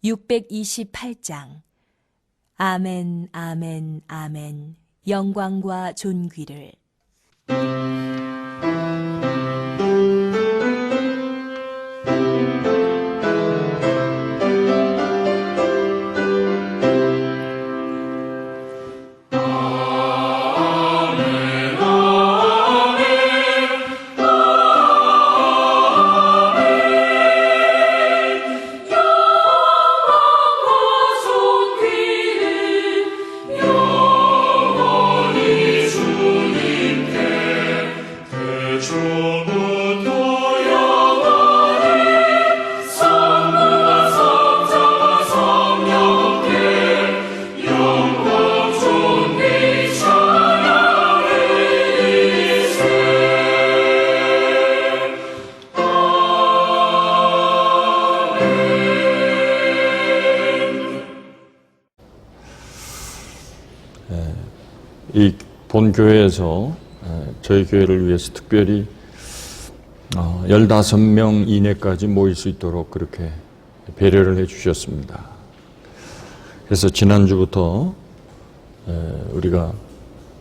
628장. 아멘, 아멘, 아멘. 영광과 존귀를. 이 본교회에서 저희 교회를 위해서 특별히 15명 이내까지 모일 수 있도록 그렇게 배려를 해 주셨습니다. 그래서 지난주부터 우리가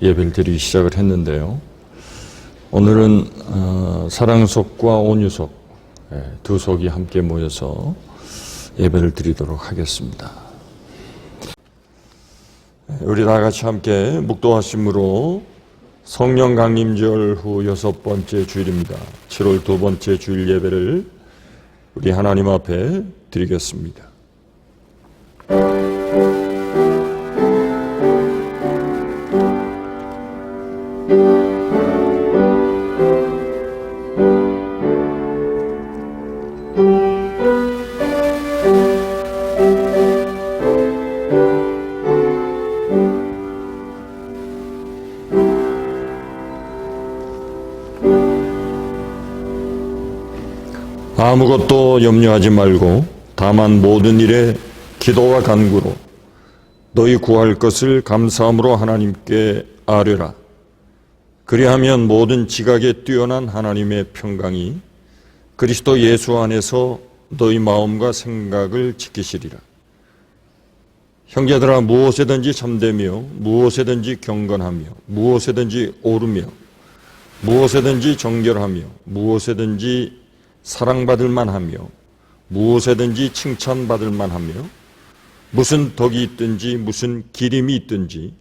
예배를 드리기 시작을 했는데요. 오늘은 사랑속과 온유속 두 속이 함께 모여서 예배를 드리도록 하겠습니다. 우리 다 같이 함께 묵도하심으로 성령 강림절 후 6번째 주일입니다. 7월 2번째 주일 예배를 우리 하나님 앞에 드리겠습니다. 아무것도 염려하지 말고 다만 모든 일에 기도와 간구로 너희 구할 것을 감사함으로 하나님께 아뢰라. 그리하면 모든 지각에 뛰어난 하나님의 평강이 그리스도 예수 안에서 너희 마음과 생각을 지키시리라. 형제들아, 무엇에든지 참되며 무엇에든지 경건하며 무엇에든지 오르며 무엇에든지 정결하며 무엇에든지 사랑받을 만하며 무엇에든지 칭찬받을 만하며 무슨 덕이 있든지 무슨 기림이 있든지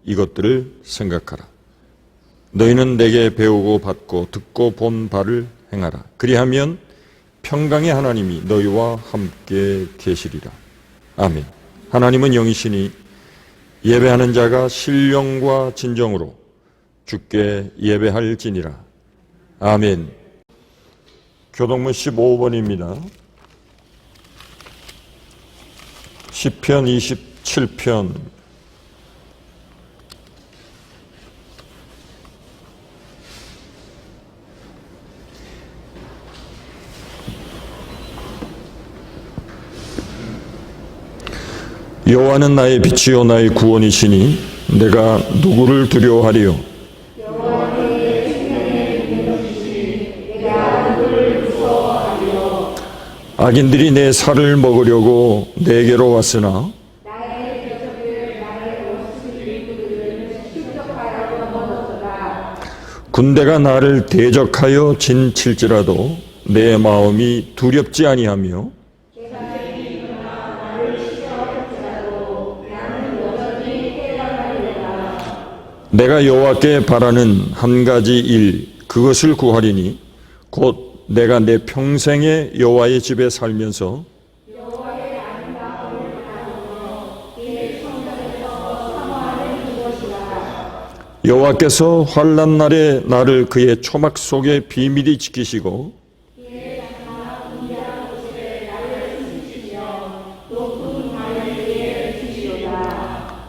이것들을 생각하라. 너희는 내게 배우고 받고 듣고 본 바를 행하라. 그리하면 평강의 하나님이 너희와 함께 계시리라. 아멘. 하나님은 영이시니 예배하는 자가 신령과 진정으로 주께 예배할지니라. 아멘. 교동문 15번입니다. 시편 27편. 여호와는 나의 빛이요 나의 구원이시니 내가 누구를 두려워하리요. 악인들이 내 살을 먹으려고 내게로 왔으나 군대가 나를 대적하여 진칠지라도 내 마음이 두렵지 아니하며 내가 여호와께 바라는 한 가지 일 그것을 구하리니 곧 내가 내 평생에 여호와의 집에 살면서 여호와께서 환난 날에 나를 그의 초막 속에 비밀히 지키시고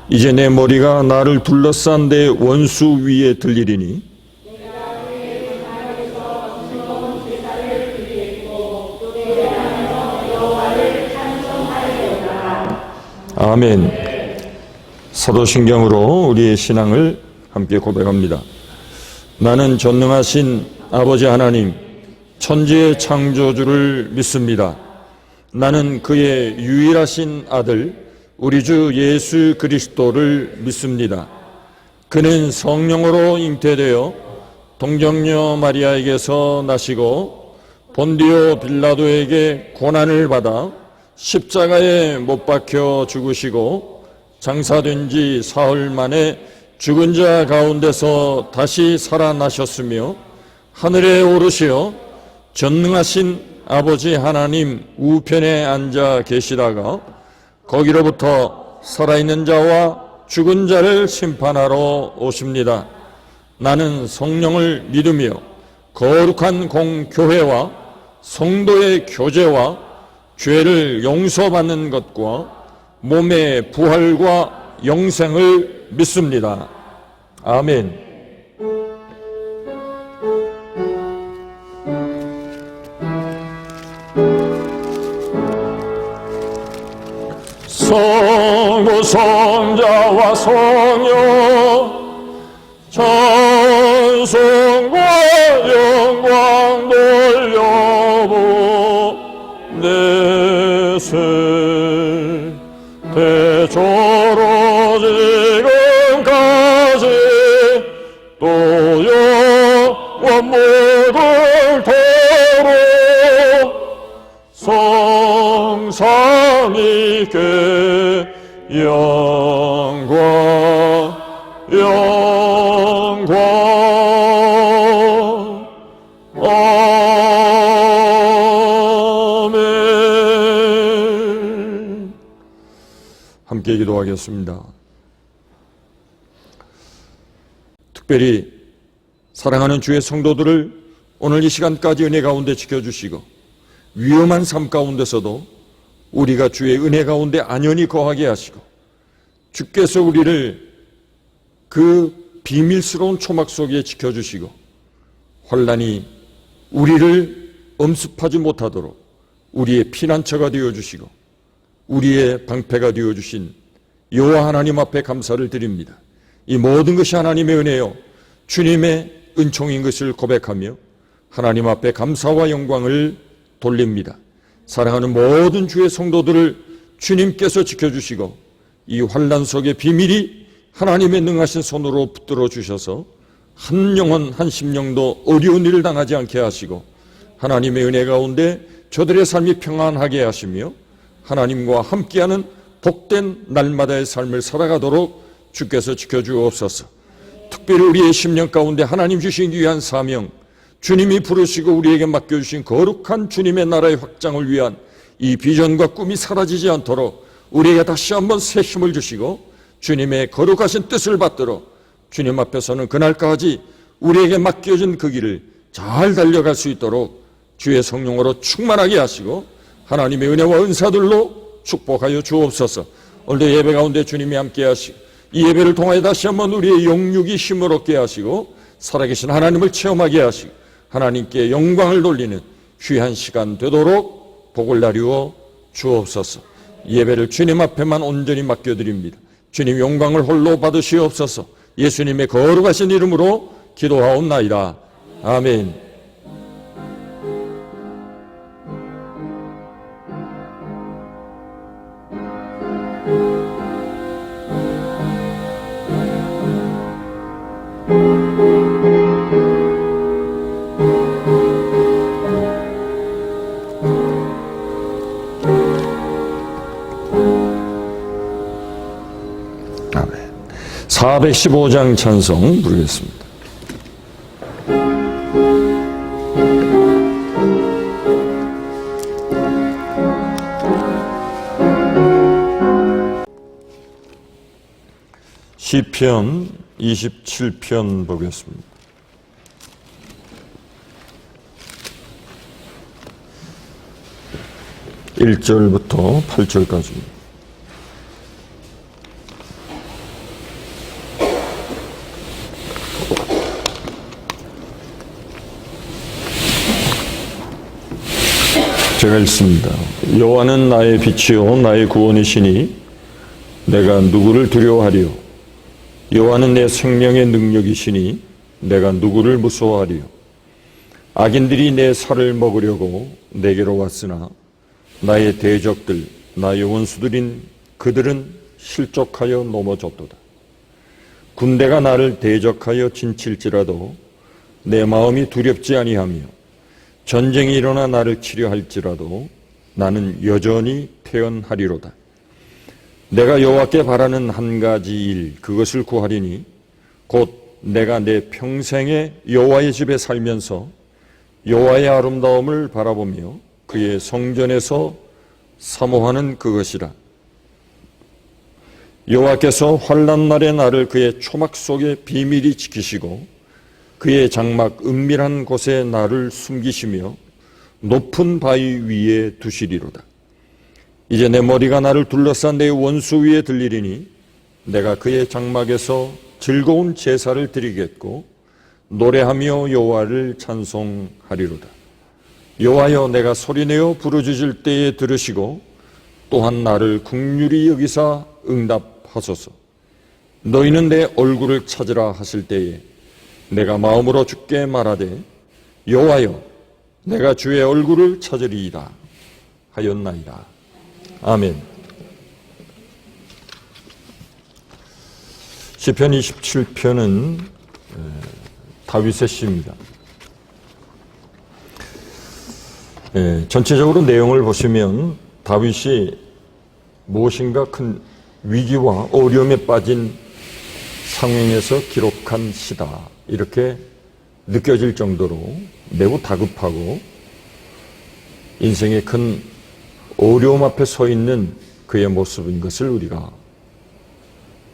이제 내 머리가 나를 둘러싼 내 원수 위에 들리리니 아멘. 사도신경으로 우리의 신앙을 함께 고백합니다. 나는 전능하신 아버지 하나님, 천지의 창조주를 믿습니다. 나는 그의 유일하신 아들 우리 주 예수 그리스도를 믿습니다. 그는 성령으로 잉태되어 동정녀 마리아에게서 나시고 본디오 빌라도에게 고난을 받아 십자가에 못 박혀 죽으시고 장사된 지 사흘 만에 죽은 자 가운데서 다시 살아나셨으며 하늘에 오르시어 전능하신 아버지 하나님 우편에 앉아 계시다가 거기로부터 살아있는 자와 죽은 자를 심판하러 오십니다. 나는 성령을 믿으며 거룩한 공교회와 성도의 교제와 죄를 용서받는 것과 몸의 부활과 영생을 믿습니다. 아멘. 성부 성자와 성령 찬송과 영광 돌려보 내세 대초로 지금까지 또 영원 모든 도로 성삼위께 영광 아멘. 함께 기도하겠습니다. 특별히 사랑하는 주의 성도들을 오늘 이 시간까지 은혜 가운데 지켜주시고 위험한 삶 가운데서도 우리가 주의 은혜 가운데 안연히 거하게 하시고 주께서 우리를 그 비밀스러운 초막 속에 지켜주시고 환난이 우리를 엄습하지 못하도록 우리의 피난처가 되어주시고 우리의 방패가 되어주신 여호와 하나님 앞에 감사를 드립니다. 이 모든 것이 하나님의 은혜요 주님의 은총인 것을 고백하며 하나님 앞에 감사와 영광을 돌립니다. 사랑하는 모든 주의 성도들을 주님께서 지켜주시고 이 환난 속의 비밀이 하나님의 능하신 손으로 붙들어 주셔서 한 영혼 한 심령도 어려운 일을 당하지 않게 하시고 하나님의 은혜 가운데 저들의 삶이 평안하게 하시며 하나님과 함께하는 복된 날마다의 삶을 살아가도록 주께서 지켜주옵소서. 특별히 우리의 심령 가운데 하나님 주신 귀한 사명, 주님이 부르시고 우리에게 맡겨주신 거룩한 주님의 나라의 확장을 위한 이 비전과 꿈이 사라지지 않도록 우리에게 다시 한번 새 힘을 주시고 주님의 거룩하신 뜻을 받들어 주님 앞에서는 그날까지 우리에게 맡겨진 그 길을 잘 달려갈 수 있도록 주의 성령으로 충만하게 하시고 하나님의 은혜와 은사들로 축복하여 주옵소서. 오늘도 예배 가운데 주님이 함께 하시고 이 예배를 통하여 다시 한번 우리의 영육이 힘을 얻게 하시고 살아계신 하나님을 체험하게 하시고 하나님께 영광을 돌리는 귀한 시간 되도록 복을 나누어 주옵소서. 예배를 주님 앞에만 온전히 맡겨드립니다. 주님 영광을 홀로 받으시옵소서. 예수님의 거룩하신 이름으로 기도하옵나이다. 아멘. 아멘. 415장 찬송 부르겠습니다. 시편 27편 보겠습니다. 1절부터 8절까지입니다. 제가 읽습니다. 여호와는 나의 빛이요 나의 구원이시니 내가 누구를 두려워하리요. 여호와는 내 생명의 능력이시니 내가 누구를 무서워하리요. 악인들이 내 살을 먹으려고 내게로 왔으나 나의 대적들, 나의 원수들인 그들은 실족하여 넘어졌도다. 군대가 나를 대적하여 진칠지라도 내 마음이 두렵지 아니하며 전쟁이 일어나 나를 치려 할지라도 나는 여전히 태연하리로다. 내가 여호와께 바라는 한 가지 일, 그것을 구하리니 곧 내가 내 평생에 여호와의 집에 살면서 여호와의 아름다움을 바라보며 그의 성전에서 사모하는 그것이라. 여호와께서 환난 날에 나를 그의 초막 속에 비밀히 지키시고 그의 장막 은밀한 곳에 나를 숨기시며 높은 바위 위에 두시리로다. 이제 내 머리가 나를 둘러싼 내 원수 위에 들리리니 내가 그의 장막에서 즐거운 제사를 드리겠고 노래하며 여호와를 찬송하리로다. 여호와여, 내가 소리내어 부르짖을 때에 들으시고 또한 나를 긍휼히 여기사 응답하소서. 너희는 내 얼굴을 찾으라 하실 때에 내가 마음으로 주께 말하되 여호와여, 내가 주의 얼굴을 찾으리이다 하였나이다. 아멘. 시편 27편은 다윗의 시입니다. 전체적으로 내용을 보시면 다윗이 무엇인가 큰 위기와 어려움에 빠진 상황에서 기록한 시다, 이렇게 느껴질 정도로 매우 다급하고 인생의 큰 어려움 앞에 서 있는 그의 모습인 것을 우리가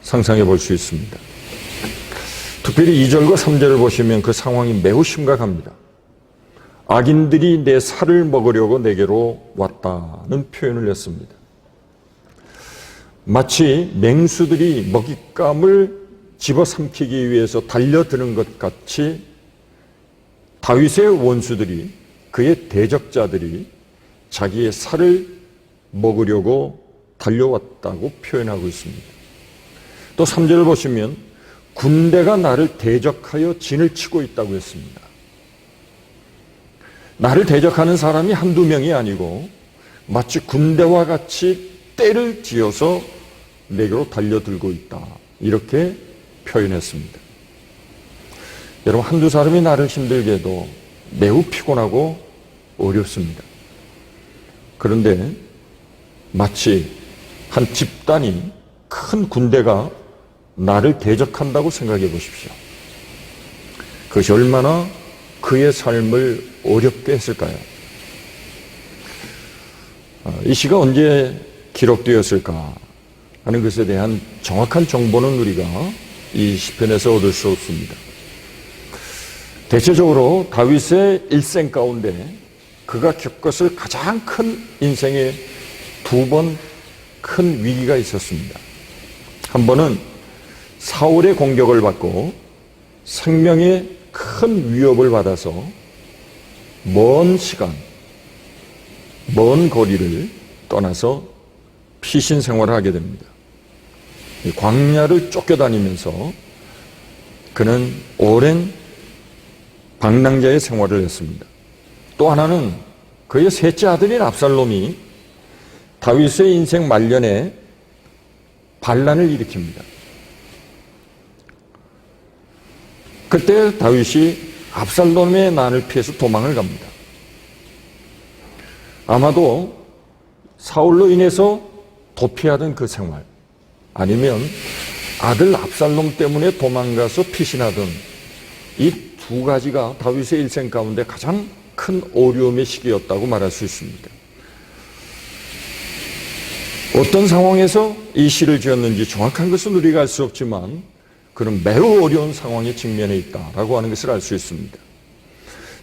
상상해 볼 수 있습니다. 특별히 2절과 3절을 보시면 그 상황이 매우 심각합니다. 악인들이 내 살을 먹으려고 내게로 왔다는 표현을 했습니다. 마치 맹수들이 먹잇감을 집어삼키기 위해서 달려드는 것 같이 다윗의 원수들이, 그의 대적자들이 자기의 살을 먹으려고 달려왔다고 표현하고 있습니다. 또 3절을 보시면 군대가 나를 대적하여 진을 치고 있다고 했습니다. 나를 대적하는 사람이 한두 명이 아니고 마치 군대와 같이 떼를 지어서 내게로 달려들고 있다, 이렇게 표현했습니다. 여러분, 한두 사람이 나를 힘들게 해도 매우 피곤하고 어렵습니다. 그런데 마치 한 집단이, 큰 군대가 나를 대적한다고 생각해 보십시오. 그것이 얼마나 그의 삶을 어렵게 했을까요? 이 시가 언제 기록되었을까 하는 것에 대한 정확한 정보는 우리가 이 시편에서 얻을 수 없습니다. 대체적으로 다윗의 일생 가운데 그가 겪었을 가장 큰 인생의 두 번 큰 위기가 있었습니다. 한 번은 사울의 공격을 받고 생명의 큰 위협을 받아서 먼 시간, 먼 거리를 떠나서 피신 생활을 하게 됩니다. 광야를 쫓겨다니면서 그는 오랜 방랑자의 생활을 했습니다. 또 하나는 그의 셋째 아들인 압살롬이 다윗의 인생 말년에 반란을 일으킵니다. 그때 다윗이 압살롬의 난을 피해서 도망을 갑니다. 아마도 사울로 인해서 도피하던 그 생활, 아니면 아들 압살롬 때문에 도망가서 피신하던 이 두 가지가 다윗의 일생 가운데 가장 큰 어려움의 시기였다고 말할 수 있습니다. 어떤 상황에서 이 시를 지었는지 정확한 것은 우리가 알 수 없지만 그는 매우 어려운 상황에 직면해 있다라고 하는 것을 알 수 있습니다.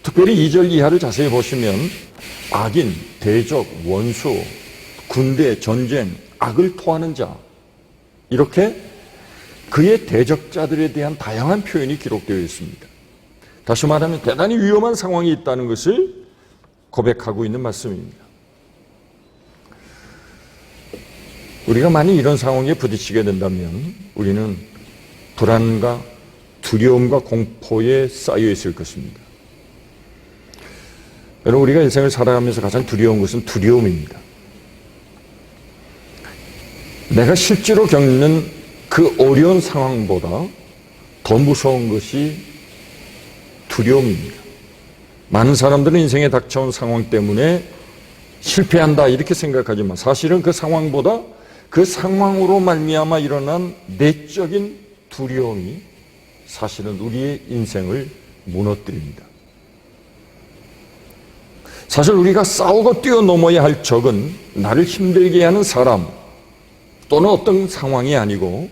특별히 2절 이하를 자세히 보시면 악인, 대적, 원수, 군대, 전쟁, 악을 토하는 자, 이렇게 그의 대적자들에 대한 다양한 표현이 기록되어 있습니다. 다시 말하면 대단히 위험한 상황이 있다는 것을 고백하고 있는 말씀입니다. 우리가 만약 이런 상황에 부딪히게 된다면 우리는 불안과 두려움과 공포에 쌓여 있을 것입니다. 여러분, 우리가 인생을 살아가면서 가장 두려운 것은 두려움입니다. 내가 실제로 겪는 그 어려운 상황보다 더 무서운 것이 두려움입니다. 많은 사람들은 인생에 닥쳐온 상황 때문에 실패한다 이렇게 생각하지만 사실은 그 상황보다 그 상황으로 말미암아 일어난 내적인 두려움이 사실은 우리의 인생을 무너뜨립니다. 사실 우리가 싸우고 뛰어넘어야 할 적은 나를 힘들게 하는 사람 또는 어떤 상황이 아니고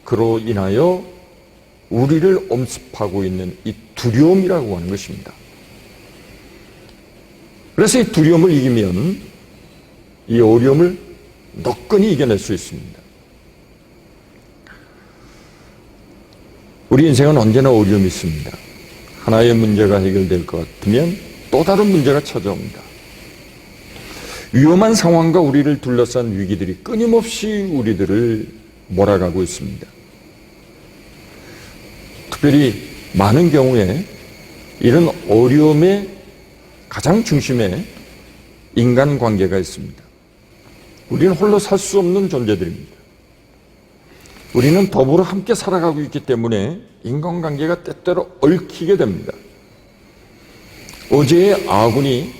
그로 인하여 우리를 엄습하고 있는 이 두려움이라고 하는 것입니다. 그래서 이 두려움을 이기면 이 어려움을 너끈히 이겨낼 수 있습니다. 우리 인생은 언제나 어려움이 있습니다. 하나의 문제가 해결될 것 같으면 또 다른 문제가 찾아옵니다. 위험한 상황과 우리를 둘러싼 위기들이 끊임없이 우리들을 몰아가고 있습니다. 특별히 많은 경우에 이런 어려움의 가장 중심에 인간관계가 있습니다. 우리는 홀로 살 수 없는 존재들입니다. 우리는 더불어 함께 살아가고 있기 때문에 인간관계가 때때로 얽히게 됩니다. 어제의 아군이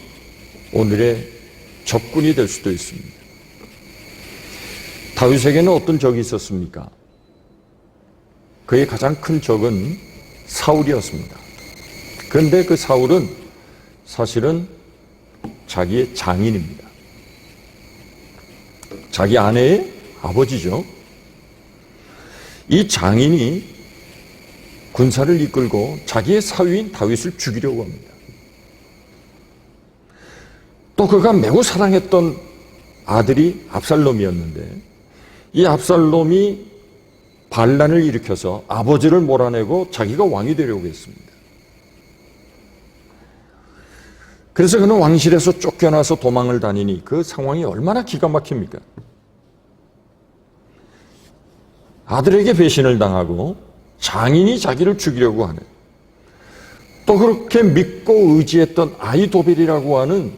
오늘의 적군이 될 수도 있습니다. 다윗에게는 어떤 적이 있었습니까? 그의 가장 큰 적은 사울이었습니다. 그런데 그 사울은 사실은 자기의 장인입니다. 자기 아내의 아버지죠. 이 장인이 군사를 이끌고 자기의 사위인 다윗을 죽이려고 합니다. 또 그가 매우 사랑했던 아들이 압살롬이었는데 이 압살롬이 반란을 일으켜서 아버지를 몰아내고 자기가 왕이 되려고 했습니다. 그래서 그는 왕실에서 쫓겨나서 도망을 다니니 그 상황이 얼마나 기가 막힙니까? 아들에게 배신을 당하고 장인이 자기를 죽이려고 하는, 또 그렇게 믿고 의지했던 아히도벨이라고 하는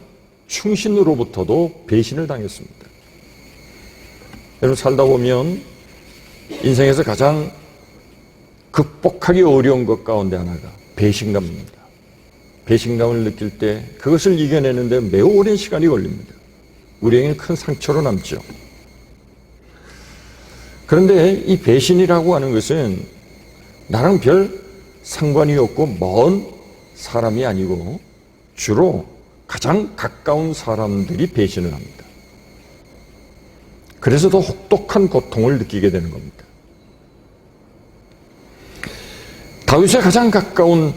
충신으로부터도 배신을 당했습니다. 여러분, 살다 보면 인생에서 가장 극복하기 어려운 것 가운데 하나가 배신감입니다. 배신감을 느낄 때 그것을 이겨내는데 매우 오랜 시간이 걸립니다. 우리에게는 큰 상처로 남죠. 그런데 이 배신이라고 하는 것은 나랑 별 상관이 없고 먼 사람이 아니고 주로 가장 가까운 사람들이 배신을 합니다. 그래서 더 혹독한 고통을 느끼게 되는 겁니다. 다윗의 가장 가까운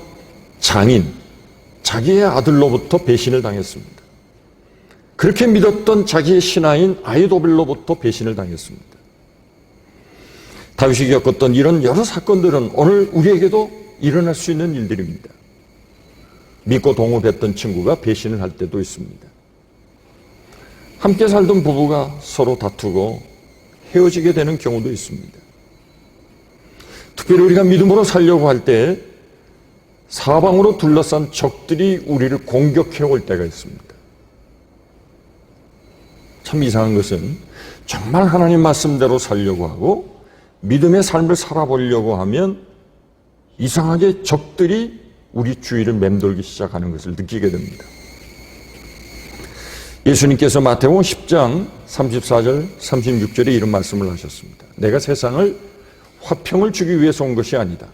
장인, 자기의 아들로부터 배신을 당했습니다. 그렇게 믿었던 자기의 신하인 아히도벨로부터 배신을 당했습니다. 다윗이 겪었던 이런 여러 사건들은 오늘 우리에게도 일어날 수 있는 일들입니다. 믿고 동업했던 친구가 배신을 할 때도 있습니다. 함께 살던 부부가 서로 다투고 헤어지게 되는 경우도 있습니다. 특별히 우리가 믿음으로 살려고 할 때 사방으로 둘러싼 적들이 우리를 공격해 올 때가 있습니다. 참 이상한 것은 정말 하나님 말씀대로 살려고 하고 믿음의 삶을 살아보려고 하면 이상하게 적들이 우리 주위를 맴돌기 시작하는 것을 느끼게 됩니다. 예수님께서 마태복음 10장 34절 36절에 이런 말씀을 하셨습니다. 내가 세상을 화평을 주기 위해서 온 것이 아니다.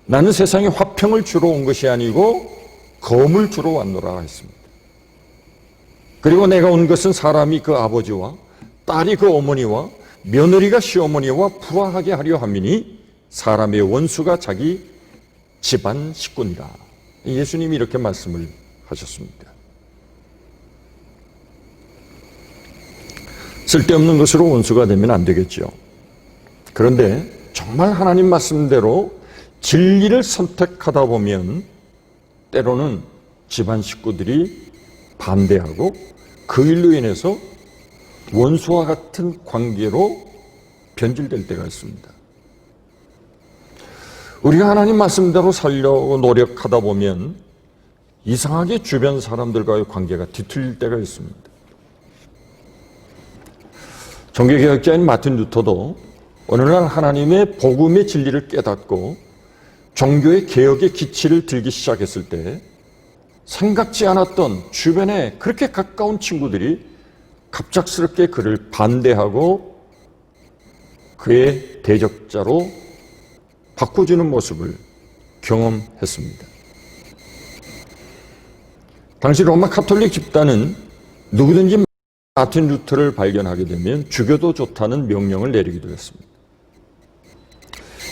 나는 세상에 화평을 주러 온 것이 아니고 검을 주러 왔노라 했습니다. 그리고 내가 온 것은 사람이 그 아버지와 딸이 그 어머니와 며느리가 시어머니와 불화하게 하려 함이니 사람의 원수가 자기 집안 식구니라. 예수님이 이렇게 말씀을 하셨습니다. 쓸데없는 것으로 원수가 되면 안 되겠죠. 그런데 정말 하나님 말씀대로 진리를 선택하다 보면 때로는 집안 식구들이 반대하고 그 일로 인해서 원수와 같은 관계로 변질될 때가 있습니다. 우리가 하나님 말씀대로 살려고 노력하다 보면 이상하게 주변 사람들과의 관계가 뒤틀릴 때가 있습니다. 종교개혁자인 마틴 루터도 어느 날 하나님의 복음의 진리를 깨닫고 종교의 개혁의 기치를 들기 시작했을 때 생각지 않았던 주변에 그렇게 가까운 친구들이 갑작스럽게 그를 반대하고 그의 대적자로 바꿔주는 모습을 경험했습니다. 당시 로마 카톨릭 집단은 누구든지 마틴 루터를 발견하게 되면 죽여도 좋다는 명령을 내리기도 했습니다.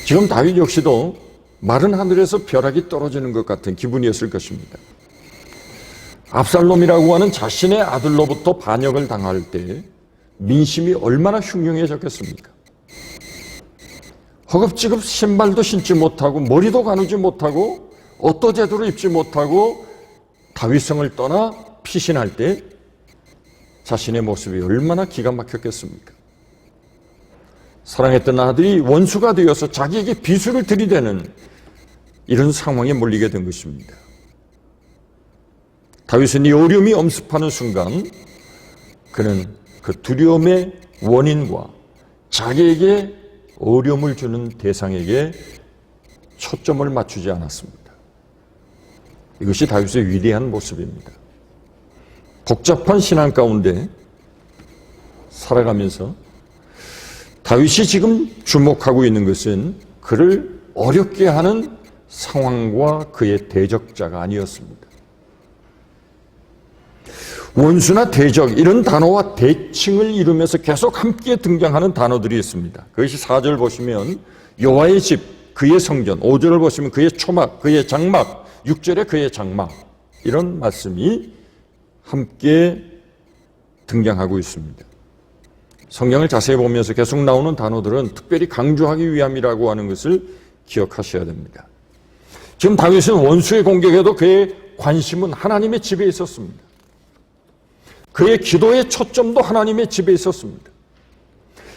지금 다윗 역시도 마른 하늘에서 벼락이 떨어지는 것 같은 기분이었을 것입니다. 압살롬이라고 하는 자신의 아들로부터 반역을 당할 때 민심이 얼마나 흉흉해졌겠습니까? 허겁지겁 신발도 신지 못하고 머리도 가누지 못하고 옷도 제대로 입지 못하고 다윗성을 떠나 피신할 때 자신의 모습이 얼마나 기가 막혔겠습니까? 사랑했던 아들이 원수가 되어서 자기에게 비수를 들이대는 이런 상황에 몰리게 된 것입니다. 다윗은 이 어려움이 엄습하는 순간 그는 그 두려움의 원인과 자기에게 어려움을 주는 대상에게 초점을 맞추지 않았습니다. 이것이 다윗의 위대한 모습입니다. 복잡한 신앙 가운데 살아가면서 다윗이 지금 주목하고 있는 것은 그를 어렵게 하는 상황과 그의 대적자가 아니었습니다. 원수나 대적 이런 단어와 대칭을 이루면서 계속 함께 등장하는 단어들이 있습니다. 그것이 4절 보시면 여호와의 집, 그의 성전, 5절을 보시면 그의 초막, 그의 장막, 6절에 그의 장막 이런 말씀이 함께 등장하고 있습니다. 성경을 자세히 보면서 계속 나오는 단어들은 특별히 강조하기 위함이라고 하는 것을 기억하셔야 됩니다. 지금 다윗은 원수의 공격에도 그의 관심은 하나님의 집에 있었습니다. 그의 기도의 초점도 하나님의 집에 있었습니다.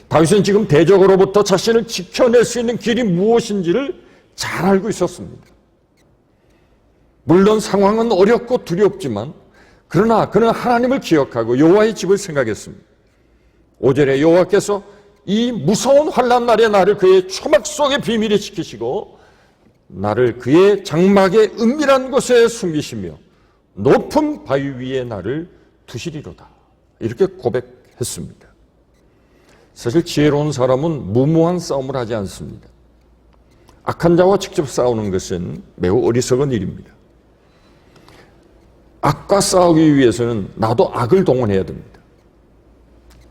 다윗은 지금 대적으로부터 자신을 지켜낼 수 있는 길이 무엇인지를 잘 알고 있었습니다. 물론 상황은 어렵고 두렵지만 그러나 그는 하나님을 기억하고 여호와의 집을 생각했습니다. 5절에 여호와께서 이 무서운 환난 날에 나를 그의 초막 속의 비밀에 지키시고 나를 그의 장막의 은밀한 곳에 숨기시며 높은 바위 위에 나를 두시리로다. 이렇게 고백했습니다. 사실 지혜로운 사람은 무모한 싸움을 하지 않습니다. 악한 자와 직접 싸우는 것은 매우 어리석은 일입니다. 악과 싸우기 위해서는 나도 악을 동원해야 됩니다.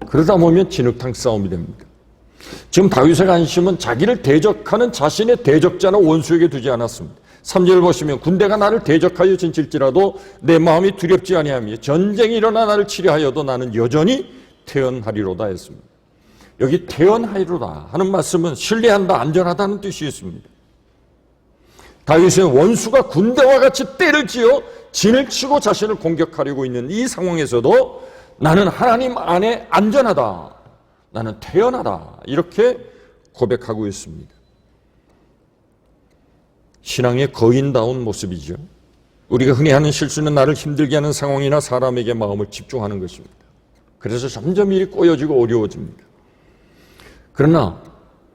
그러다 보면 진흙탕 싸움이 됩니다. 지금 다윗의 관심은 자기를 대적하는 자신의 대적자나 원수에게 두지 않았습니다. 3절 보시면 군대가 나를 대적하여 진칠지라도 내 마음이 두렵지 아니하며 전쟁이 일어나 나를 치려하여도 나는 여전히 태연하리로다 했습니다. 여기 태연하리로다 하는 말씀은 신뢰한다, 안전하다는 뜻이 있습니다. 다윗은 원수가 군대와 같이 때를 지어 진을 치고 자신을 공격하려고 있는 이 상황에서도 나는 하나님 안에 안전하다, 나는 태연하다 이렇게 고백하고 있습니다. 신앙의 거인다운 모습이죠. 우리가 흔히 하는 실수는 나를 힘들게 하는 상황이나 사람에게 마음을 집중하는 것입니다. 그래서 점점 일이 꼬여지고 어려워집니다. 그러나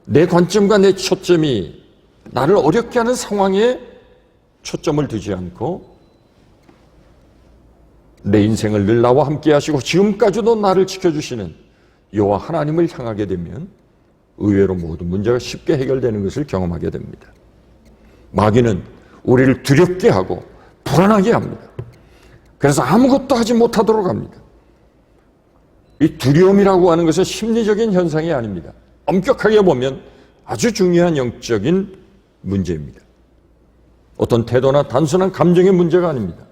내 관점과 내 초점이 나를 어렵게 하는 상황에 초점을 두지 않고 내 인생을 늘 나와 함께 하시고 지금까지도 나를 지켜주시는 여호와 하나님을 향하게 되면 의외로 모든 문제가 쉽게 해결되는 것을 경험하게 됩니다. 마귀는 우리를 두렵게 하고 불안하게 합니다. 그래서 아무것도 하지 못하도록 합니다. 이 두려움이라고 하는 것은 심리적인 현상이 아닙니다. 엄격하게 보면 아주 중요한 영적인 문제입니다. 어떤 태도나 단순한 감정의 문제가 아닙니다.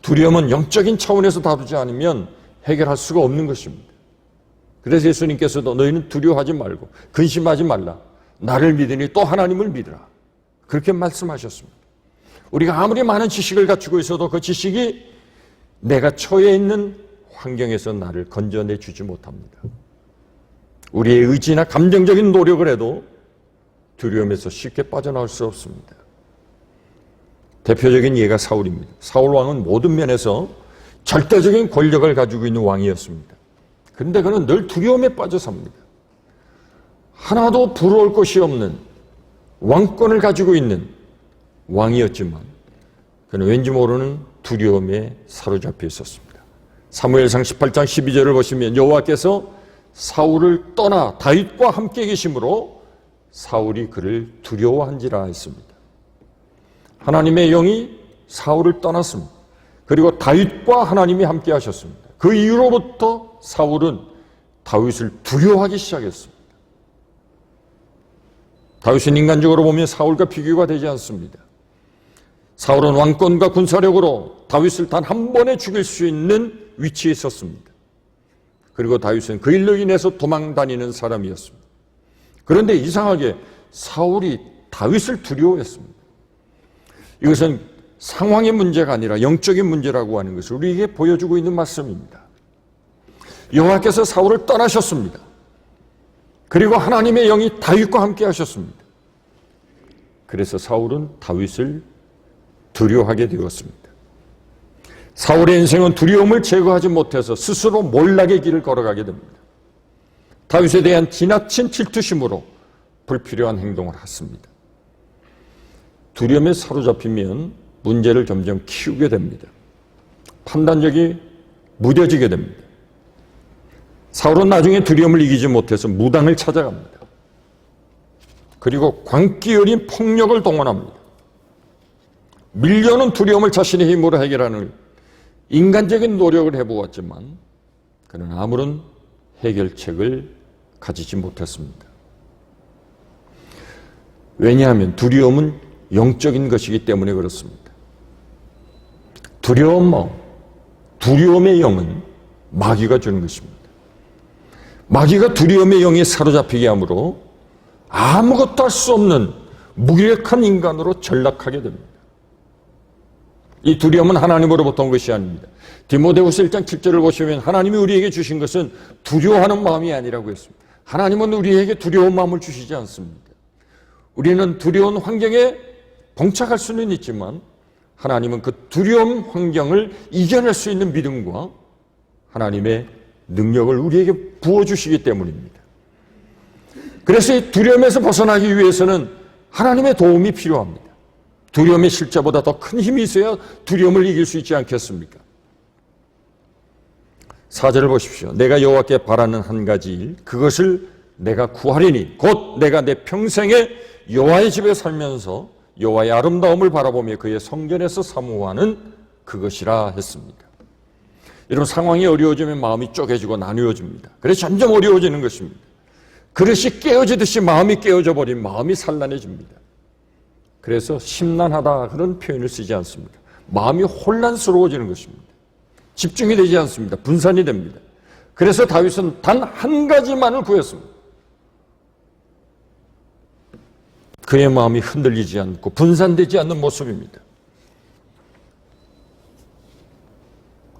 두려움은 영적인 차원에서 다루지 않으면 해결할 수가 없는 것입니다. 그래서 예수님께서도 너희는 두려워하지 말고 근심하지 말라. 나를 믿으니 또 하나님을 믿으라. 그렇게 말씀하셨습니다. 우리가 아무리 많은 지식을 갖추고 있어도 그 지식이 내가 처해 있는 환경에서 나를 건져내 주지 못합니다. 우리의 의지나 감정적인 노력을 해도 두려움에서 쉽게 빠져나올 수 없습니다. 대표적인 예가 사울입니다. 사울 왕은 모든 면에서 절대적인 권력을 가지고 있는 왕이었습니다. 그런데 그는 늘 두려움에 빠져 삽니다. 하나도 부러울 것이 없는 왕권을 가지고 있는 왕이었지만 그는 왠지 모르는 두려움에 사로잡혀 있었습니다. 사무엘상 18장 12절을 보시면 여호와께서 사울을 떠나 다윗과 함께 계심으로 사울이 그를 두려워한지라 했습니다. 하나님의 영이 사울을 떠났습니다. 그리고 다윗과 하나님이 함께 하셨습니다. 그 이후로부터 사울은 다윗을 두려워하기 시작했습니다. 다윗은 인간적으로 보면 사울과 비교가 되지 않습니다. 사울은 왕권과 군사력으로 다윗을 단 한 번에 죽일 수 있는 위치에 있었습니다. 그리고 다윗은 그 일로 인해서 도망다니는 사람이었습니다. 그런데 이상하게 사울이 다윗을 두려워했습니다. 이것은 상황의 문제가 아니라 영적인 문제라고 하는 것을 우리에게 보여주고 있는 말씀입니다. 여호와께서 사울을 떠나셨습니다. 그리고 하나님의 영이 다윗과 함께 하셨습니다. 그래서 사울은 다윗을 두려워하게 되었습니다. 사울의 인생은 두려움을 제거하지 못해서 스스로 몰락의 길을 걸어가게 됩니다. 다윗에 대한 지나친 질투심으로 불필요한 행동을 했습니다. 두려움에 사로잡히면 문제를 점점 키우게 됩니다. 판단력이 무뎌지게 됩니다. 사울은 나중에 두려움을 이기지 못해서 무당을 찾아갑니다. 그리고 광기 어린 폭력을 동원합니다. 밀려오는 두려움을 자신의 힘으로 해결하는 인간적인 노력을 해보았지만 그는 아무런 해결책을 가지지 못했습니다. 왜냐하면 두려움은 영적인 것이기 때문에 그렇습니다. 두려움의 영은 마귀가 주는 것입니다. 마귀가 두려움의 영에 사로잡히게 하므로 아무것도 할 수 없는 무기력한 인간으로 전락하게 됩니다. 이 두려움은 하나님으로부터 온 것이 아닙니다. 디모데후서 1장 7절을 보시면 하나님이 우리에게 주신 것은 두려워하는 마음이 아니라고 했습니다. 하나님은 우리에게 두려운 마음을 주시지 않습니다. 우리는 두려운 환경에 봉착할 수는 있지만 하나님은 그 두려운 환경을 이겨낼 수 있는 믿음과 하나님의 능력을 우리에게 부어주시기 때문입니다. 그래서 이 두려움에서 벗어나기 위해서는 하나님의 도움이 필요합니다. 두려움의 실제보다 더 큰 힘이 있어야 두려움을 이길 수 있지 않겠습니까? 4절을 보십시오. 내가 여호와께 바라는 한 가지 일, 그것을 내가 구하리니 곧 내가 내 평생에 여호와의 집에 살면서 여호와의 아름다움을 바라보며 그의 성전에서 사모하는 그것이라 했습니다. 이런 상황이 어려워지면 마음이 쪼개지고 나누어집니다. 그래서 점점 어려워지는 것입니다. 그릇이 깨어지듯이 마음이 깨어져 버린 마음이 산란해집니다. 그래서 심란하다 그런 표현을 쓰지 않습니다. 마음이 혼란스러워지는 것입니다. 집중이 되지 않습니다. 분산이 됩니다. 그래서 다윗은 단 한 가지만을 구했습니다. 그의 마음이 흔들리지 않고 분산되지 않는 모습입니다.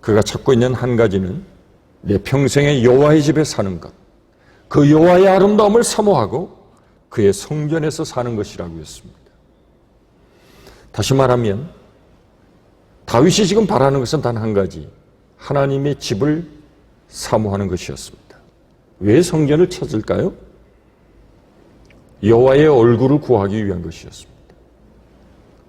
그가 찾고 있는 한 가지는 내 평생에 여호와의 집에 사는 것, 그 여호와의 아름다움을 사모하고 그의 성전에서 사는 것이라고 했습니다. 다시 말하면 다윗이 지금 바라는 것은 단 한 가지, 하나님의 집을 사모하는 것이었습니다. 왜 성전을 찾을까요? 여호와의 얼굴을 구하기 위한 것이었습니다.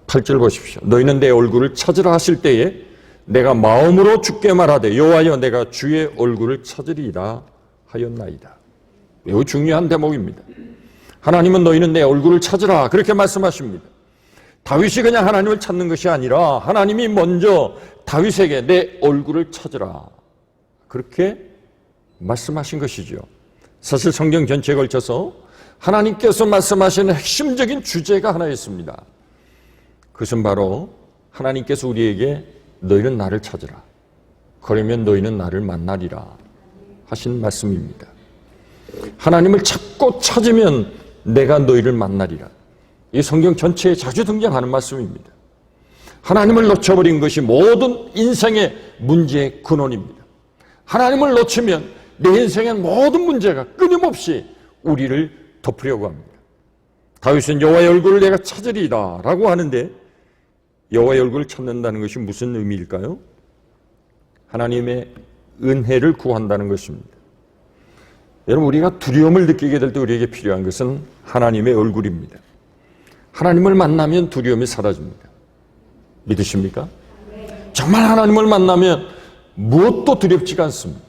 8절 보십시오. 너희는 내 얼굴을 찾으라 하실 때에 내가 마음으로 주께 말하되 여호와여 내가 주의 얼굴을 찾으리라 하였나이다. 매우 중요한 대목입니다. 하나님은 너희는 내 얼굴을 찾으라 그렇게 말씀하십니다. 다윗이 그냥 하나님을 찾는 것이 아니라 하나님이 먼저 다윗에게 내 얼굴을 찾으라 그렇게 말씀하신 것이죠. 사실 성경 전체에 걸쳐서 하나님께서 말씀하시는 핵심적인 주제가 하나 있습니다. 그것은 바로 하나님께서 우리에게 너희는 나를 찾으라. 그러면 너희는 나를 만나리라 하신 말씀입니다. 하나님을 찾고 찾으면 내가 너희를 만나리라. 이 성경 전체에 자주 등장하는 말씀입니다. 하나님을 놓쳐버린 것이 모든 인생의 문제의 근원입니다. 하나님을 놓치면 내 인생의 모든 문제가 끊임없이 우리를 덮으려고 합니다. 다윗은 여호와의 얼굴을 내가 찾으리라 라고 하는데 여호와의 얼굴을 찾는다는 것이 무슨 의미일까요? 하나님의 은혜를 구한다는 것입니다. 여러분, 우리가 두려움을 느끼게 될 때 우리에게 필요한 것은 하나님의 얼굴입니다. 하나님을 만나면 두려움이 사라집니다. 믿으십니까? 정말 하나님을 만나면 무엇도 두렵지가 않습니다.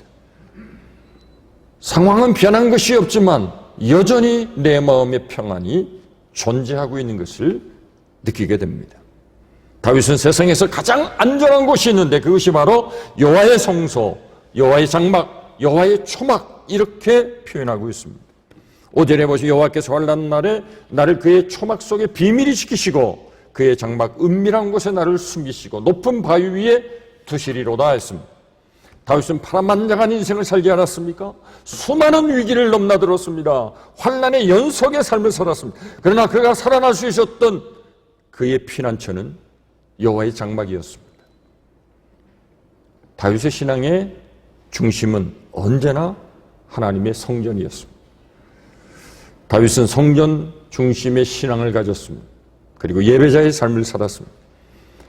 상황은 변한 것이 없지만 여전히 내 마음의 평안이 존재하고 있는 것을 느끼게 됩니다. 다윗은 세상에서 가장 안전한 곳이 있는데 그것이 바로 여호와의 성소, 여호와의 장막, 여호와의 초막, 이렇게 표현하고 있습니다. 5절에 보시면 여호와께서 환난 날에 나를 그의 초막 속에 비밀히 지키시고 그의 장막 은밀한 곳에 나를 숨기시고 높은 바위 위에 두시리로다 했습니다. 다윗은 파란만장한 인생을 살지 않았습니까? 수많은 위기를 넘나들었습니다. 환난의 연속의 삶을 살았습니다. 그러나 그가 살아날 수 있었던 그의 피난처는 여호와의 장막이었습니다. 다윗의 신앙의 중심은 언제나 하나님의 성전이었습니다. 다윗은 성전 중심의 신앙을 가졌습니다. 그리고 예배자의 삶을 살았습니다.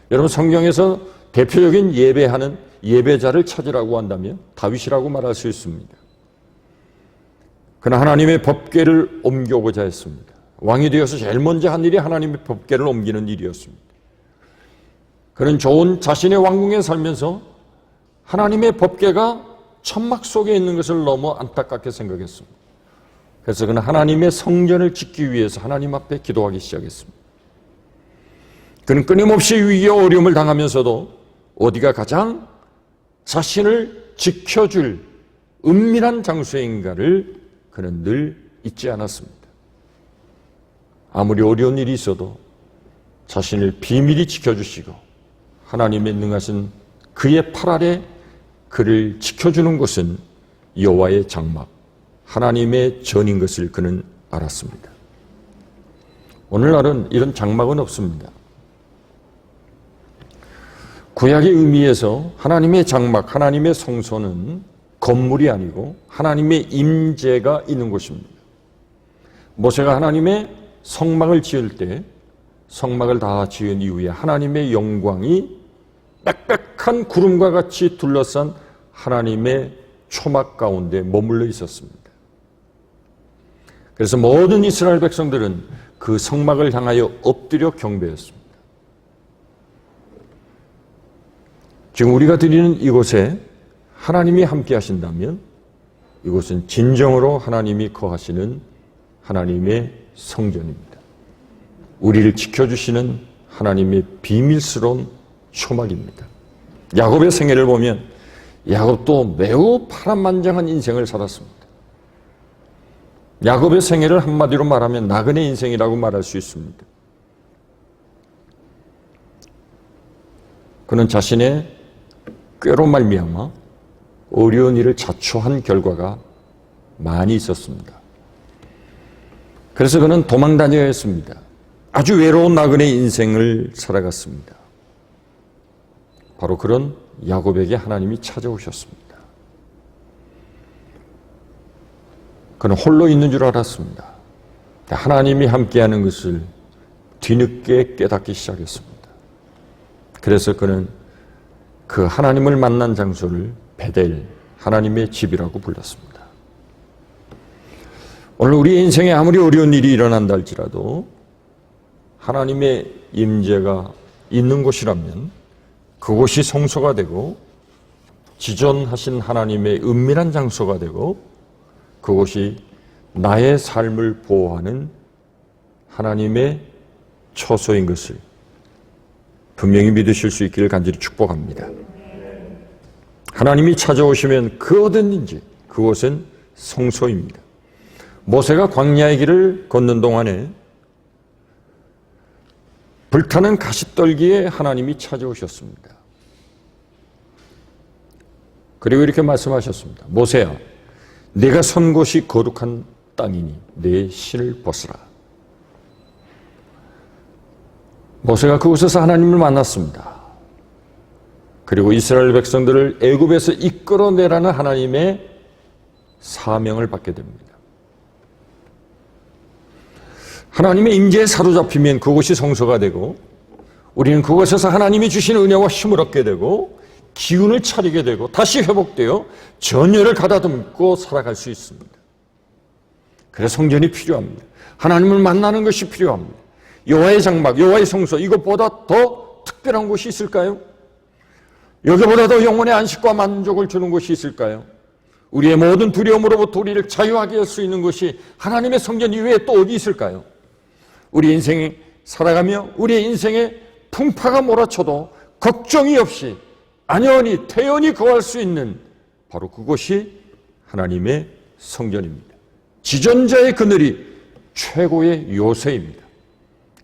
여러분, 성경에서 대표적인 예배하는 예배자를 찾으라고 한다면 다윗이라고 말할 수 있습니다. 그는 하나님의 법궤를 옮겨오고자 했습니다. 왕이 되어서 제일 먼저 한 일이 하나님의 법궤를 옮기는 일이었습니다. 그는 좋은 자신의 왕궁에 살면서 하나님의 법궤가 천막 속에 있는 것을 너무 안타깝게 생각했습니다. 그래서 그는 하나님의 성전을 짓기 위해서 하나님 앞에 기도하기 시작했습니다. 그는 끊임없이 위기와 어려움을 당하면서도 어디가 가장 자신을 지켜줄 은밀한 장소인가를 그는 늘 잊지 않았습니다. 아무리 어려운 일이 있어도 자신을 비밀히 지켜주시고 하나님의 능하신 그의 팔 아래 그를 지켜주는 곳은 여호와의 장막, 하나님의 전인 것을 그는 알았습니다. 오늘날은 이런 장막은 없습니다. 구약의 의미에서 하나님의 장막, 하나님의 성소는 건물이 아니고 하나님의 임재가 있는 곳입니다. 모세가 하나님의 성막을 지을 때 성막을 다 지은 이후에 하나님의 영광이 빽빽한 구름과 같이 둘러싼 하나님의 초막 가운데 머물러 있었습니다. 그래서 모든 이스라엘 백성들은 그 성막을 향하여 엎드려 경배했습니다. 지금 우리가 드리는 이곳에 하나님이 함께 하신다면 이곳은 진정으로 하나님이 거하시는 하나님의 성전입니다. 우리를 지켜주시는 하나님의 비밀스러운 초막입니다. 야곱의 생애를 보면 야곱도 매우 파란만장한 인생을 살았습니다. 야곱의 생애를 한마디로 말하면 나그네 인생이라고 말할 수 있습니다. 그는 자신의 꾀로 말미암아 어려운 일을 자초한 결과가 많이 있었습니다. 그래서 그는 도망 다녀야 했습니다. 아주 외로운 나그네 인생을 살아갔습니다. 바로 그런 야곱에게 하나님이 찾아오셨습니다. 그는 홀로 있는 줄 알았습니다. 하나님이 함께하는 것을 뒤늦게 깨닫기 시작했습니다. 그래서 그는 그 하나님을 만난 장소를 베델, 하나님의 집이라고 불렀습니다. 오늘 우리 인생에 아무리 어려운 일이 일어난다 할지라도 하나님의 임재가 있는 곳이라면 그곳이 성소가 되고 지존하신 하나님의 은밀한 장소가 되고 그곳이 나의 삶을 보호하는 하나님의 처소인 것을 분명히 믿으실 수 있기를 간절히 축복합니다. 하나님이 찾아오시면 그 어딘지 그곳은 성소입니다. 모세가 광야의 길을 걷는 동안에 불타는 가시떨기에 하나님이 찾아오셨습니다. 그리고 이렇게 말씀하셨습니다. 모세야, 내가 선 곳이 거룩한 땅이니 내 신을 벗으라. 모세가 그곳에서 하나님을 만났습니다. 그리고 이스라엘 백성들을 애굽에서 이끌어내라는 하나님의 사명을 받게 됩니다. 하나님의 임재에 사로잡히면 그곳이 성소가 되고 우리는 그곳에서 하나님이 주신 은혜와 힘을 얻게 되고 기운을 차리게 되고 다시 회복되어 전열을 가다듬고 살아갈 수 있습니다. 그래서 성전이 필요합니다. 하나님을 만나는 것이 필요합니다. 여호와의 장막, 여호와의 성소, 이것보다 더 특별한 곳이 있을까요? 여기보다 더 영혼의 안식과 만족을 주는 곳이 있을까요? 우리의 모든 두려움으로부터 우리를 자유하게 할 수 있는 것이 하나님의 성전 이외에 또 어디 있을까요? 우리 인생이 살아가며 우리의 인생에 풍파가 몰아쳐도 걱정이 없이 안연히 태연히 거할 수 있는 바로 그곳이 하나님의 성전입니다. 지존자의 그늘이 최고의 요새입니다.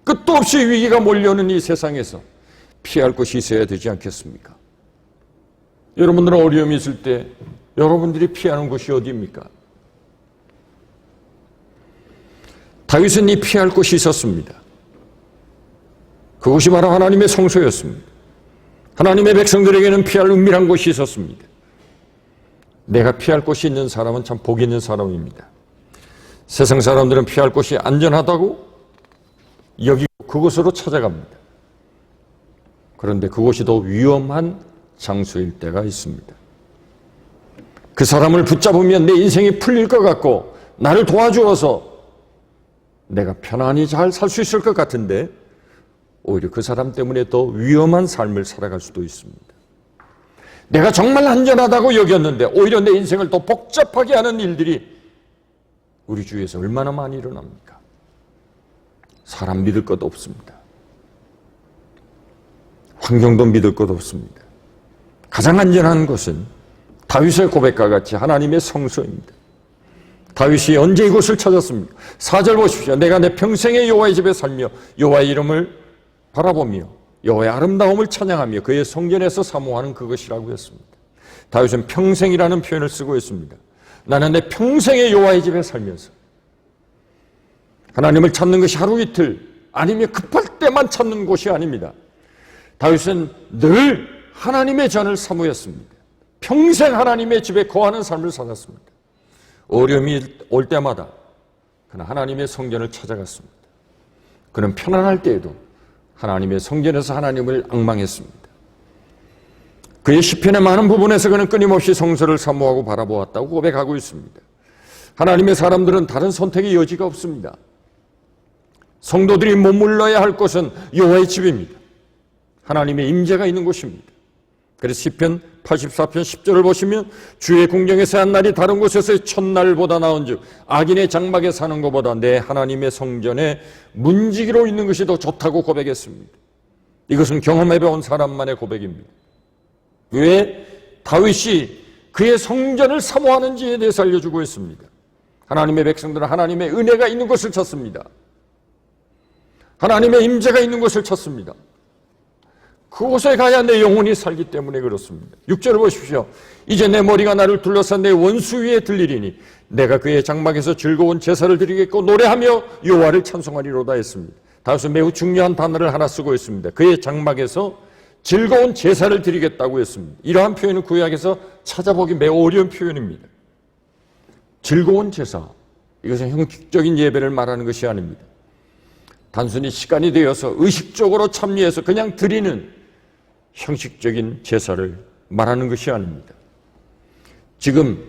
끝도 없이 위기가 몰려오는 이 세상에서 피할 곳이 있어야 되지 않겠습니까? 여러분들은 어려움이 있을 때 여러분들이 피하는 곳이 어디입니까? 다윗은 이 피할 곳이 있었습니다. 그곳이 바로 하나님의 성소였습니다. 하나님의 백성들에게는 피할 은밀한 곳이 있었습니다. 내가 피할 곳이 있는 사람은 참 복 있는 사람입니다. 세상 사람들은 피할 곳이 안전하다고 여기고 그곳으로 찾아갑니다. 그런데 그곳이 더 위험한 장소일 때가 있습니다. 그 사람을 붙잡으면 내 인생이 풀릴 것 같고 나를 도와주어서 내가 편안히 잘 살 수 있을 것 같은데 오히려 그 사람 때문에 더 위험한 삶을 살아갈 수도 있습니다. 내가 정말 안전하다고 여겼는데 오히려 내 인생을 더 복잡하게 하는 일들이 우리 주위에서 얼마나 많이 일어납니까? 사람 믿을 것 없습니다. 환경도 믿을 것 없습니다. 가장 안전한 것은 다윗의 고백과 같이 하나님의 성소입니다. 다윗이 언제 이곳을 찾았습니까? 4절 보십시오. 내가 내 평생에 여호와의 집에 살며 여호와의 이름을 바라보며 여호와의 아름다움을 찬양하며 그의 성전에서 사모하는 그것이라고 했습니다. 다윗은 평생이라는 표현을 쓰고 있습니다. 나는 내 평생에 여호와의 집에 살면서 하나님을 찾는 것이 하루 이틀 아니면 급할 때만 찾는 곳이 아닙니다. 다윗은 늘 하나님의 전을 사모했습니다. 평생 하나님의 집에 거하는 삶을 살았습니다. 어려움이 올 때마다 그는 하나님의 성전을 찾아갔습니다. 그는 편안할 때에도 하나님의 성전에서 하나님을 앙망했습니다. 그의 시편의 많은 부분에서 그는 끊임없이 성소를 사모하고 바라보았다고 고백하고 있습니다. 하나님의 사람들은 다른 선택의 여지가 없습니다. 성도들이 머물러야 할 곳은 여호와의 집입니다. 하나님의 임재가 있는 곳입니다. 그래서 시편 84편 10절을 보시면 주의 궁정에서 한 날이 다른 곳에서의 첫날보다 나은즉 악인의 장막에 사는 것보다 내 하나님의 성전에 문지기로 있는 것이 더 좋다고 고백했습니다. 이것은 경험해본 사람만의 고백입니다. 왜 다윗이 그의 성전을 사모하는지에 대해서 알려주고 있습니다. 하나님의 백성들은 하나님의 은혜가 있는 곳을 찾습니다. 하나님의 임재가 있는 곳을 찾습니다. 그곳에 가야 내 영혼이 살기 때문에 그렇습니다. 6절을 보십시오. 이제 내 머리가 나를 둘러싼 내 원수 위에 들리리니 내가 그의 장막에서 즐거운 제사를 드리겠고 노래하며 여호와를 찬송하리로다 했습니다. 다윗은 매우 중요한 단어를 하나 쓰고 있습니다. 그의 장막에서 즐거운 제사를 드리겠다고 했습니다. 이러한 표현은 구약에서 찾아보기 매우 어려운 표현입니다. 즐거운 제사, 이것은 형식적인 예배를 말하는 것이 아닙니다. 단순히 시간이 되어서 의식적으로 참여해서 그냥 드리는 형식적인 제사를 말하는 것이 아닙니다. 지금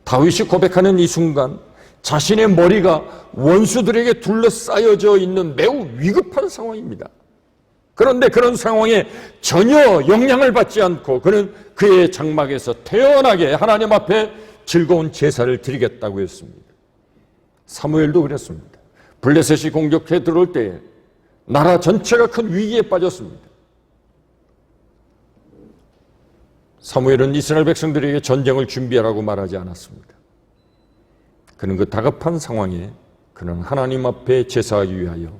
다윗이 고백하는 이 순간 자신의 머리가 원수들에게 둘러싸여져 있는 매우 위급한 상황입니다. 그런데 그런 상황에 전혀 영향을 받지 않고 그는 그의 장막에서 태연하게 하나님 앞에 즐거운 제사를 드리겠다고 했습니다. 사무엘도 그랬습니다. 블레셋이 공격해 들어올 때에 나라 전체가 큰 위기에 빠졌습니다. 사무엘은 이스라엘 백성들에게 전쟁을 준비하라고 말하지 않았습니다. 그는 그 다급한 상황에 그는 하나님 앞에 제사하기 위하여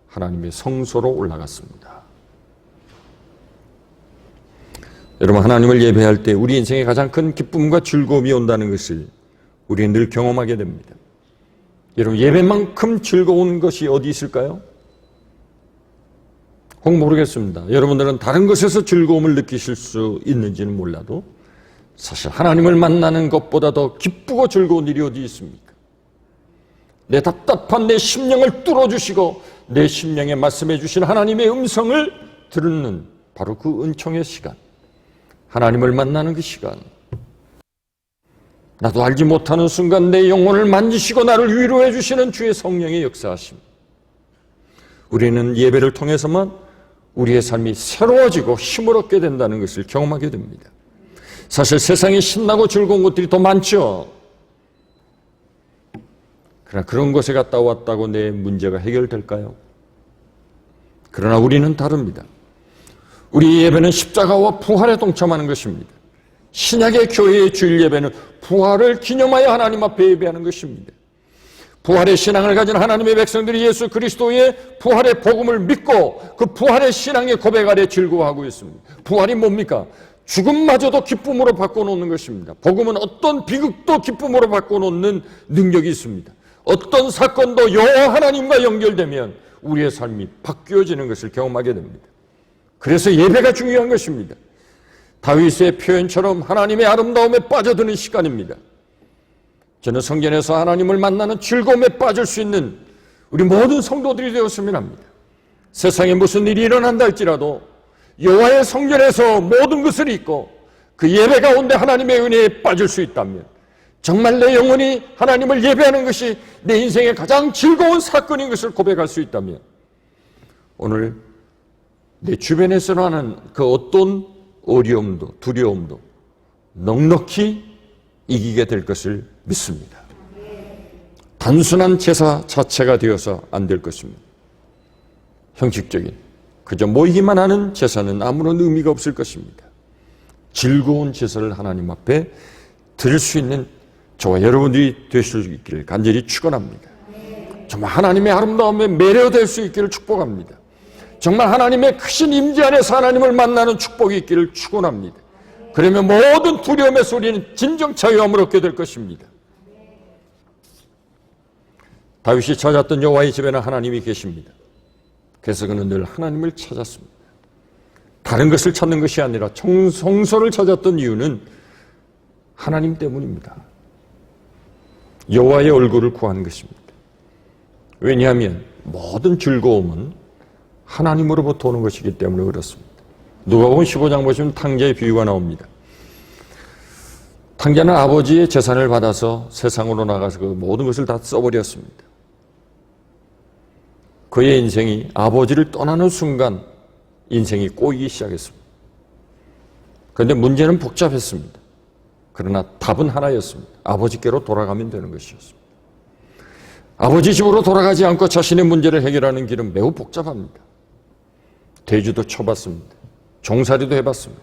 하나님의 성소로 올라갔습니다. 여러분, 하나님을 예배할 때 우리 인생에 가장 큰 기쁨과 즐거움이 온다는 것을 우리는 늘 경험하게 됩니다. 여러분, 예배만큼 즐거운 것이 어디 있을까요? 혹 모르겠습니다. 여러분들은 다른 것에서 즐거움을 느끼실 수 있는지는 몰라도 사실 하나님을 만나는 것보다 더 기쁘고 즐거운 일이 어디 있습니까? 내 답답한 내 심령을 뚫어주시고 내 심령에 말씀해 주신 하나님의 음성을 듣는 바로 그 은총의 시간, 하나님을 만나는 그 시간, 나도 알지 못하는 순간 내 영혼을 만지시고 나를 위로해 주시는 주의 성령의 역사하심. 우리는 예배를 통해서만 우리의 삶이 새로워지고 힘을 얻게 된다는 것을 경험하게 됩니다. 사실 세상에 신나고 즐거운 것들이 더 많죠. 그러나 그런 곳에 갔다 왔다고 내 문제가 해결될까요? 그러나 우리는 다릅니다. 우리 예배는 십자가와 부활에 동참하는 것입니다. 신약의 교회의 주일 예배는 부활을 기념하여 하나님 앞에 예배하는 것입니다. 부활의 신앙을 가진 하나님의 백성들이 예수 그리스도의 부활의 복음을 믿고 그 부활의 신앙의 고백 아래 즐거워하고 있습니다. 부활이 뭡니까? 죽음마저도 기쁨으로 바꿔놓는 것입니다. 복음은 어떤 비극도 기쁨으로 바꿔놓는 능력이 있습니다. 어떤 사건도 여호와 하나님과 연결되면 우리의 삶이 바뀌어지는 것을 경험하게 됩니다. 그래서 예배가 중요한 것입니다. 다윗의 표현처럼 하나님의 아름다움에 빠져드는 시간입니다. 저는 성전에서 하나님을 만나는 즐거움에 빠질 수 있는 우리 모든 성도들이 되었으면 합니다. 세상에 무슨 일이 일어난다 할지라도 여호와의 성전에서 모든 것을 잊고 그 예배 가운데 하나님의 은혜에 빠질 수 있다면, 정말 내 영혼이 하나님을 예배하는 것이 내 인생의 가장 즐거운 사건인 것을 고백할 수 있다면, 오늘 내 주변에서 일어나는 그 어떤 어려움도 두려움도 넉넉히 이기게 될 것을 믿습니다. 단순한 제사 자체가 되어서 안 될 것입니다. 형식적인 그저 모이기만 하는 제사는 아무런 의미가 없을 것입니다. 즐거운 제사를 하나님 앞에 드릴 수 있는 저와 여러분들이 되실 수 있기를 간절히 축원합니다. 정말 하나님의 아름다움에 매료될 수 있기를 축복합니다. 정말 하나님의 크신 임재 안에서 하나님을 만나는 축복이 있기를 축원합니다. 그러면 모든 두려움의 소리는 진정 자유함을 얻게 될 것입니다. 다윗이 찾았던 여호와의 집에는 하나님이 계십니다. 그래서 그는 늘 하나님을 찾았습니다. 다른 것을 찾는 것이 아니라 성소를 찾았던 이유는 하나님 때문입니다. 여호와의 얼굴을 구하는 것입니다. 왜냐하면 모든 즐거움은 하나님으로부터 오는 것이기 때문에 그렇습니다. 누가복음 15장 보시면 탕자의 비유가 나옵니다. 탕자는 아버지의 재산을 받아서 세상으로 나가서 그 모든 것을 다 써버렸습니다. 그의 인생이 아버지를 떠나는 순간 인생이 꼬이기 시작했습니다. 그런데 문제는 복잡했습니다. 그러나 답은 하나였습니다. 아버지께로 돌아가면 되는 것이었습니다. 아버지 집으로 돌아가지 않고 자신의 문제를 해결하는 길은 매우 복잡합니다. 대주도 쳐봤습니다. 종살이도 해봤습니다.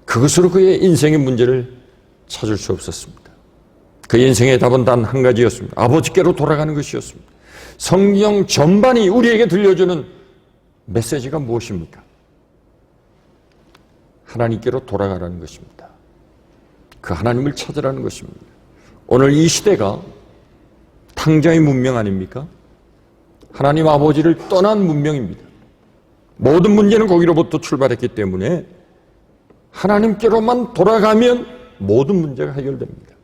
그것으로 그의 인생의 문제를 찾을 수 없었습니다. 그의 인생의 답은 단 한 가지였습니다. 아버지께로 돌아가는 것이었습니다. 성경 전반이 우리에게 들려주는 메시지가 무엇입니까? 하나님께로 돌아가라는 것입니다. 그 하나님을 찾으라는 것입니다. 오늘 이 시대가 탕자의 문명 아닙니까? 하나님 아버지를 떠난 문명입니다. 모든 문제는 거기로부터 출발했기 때문에 하나님께로만 돌아가면 모든 문제가 해결됩니다.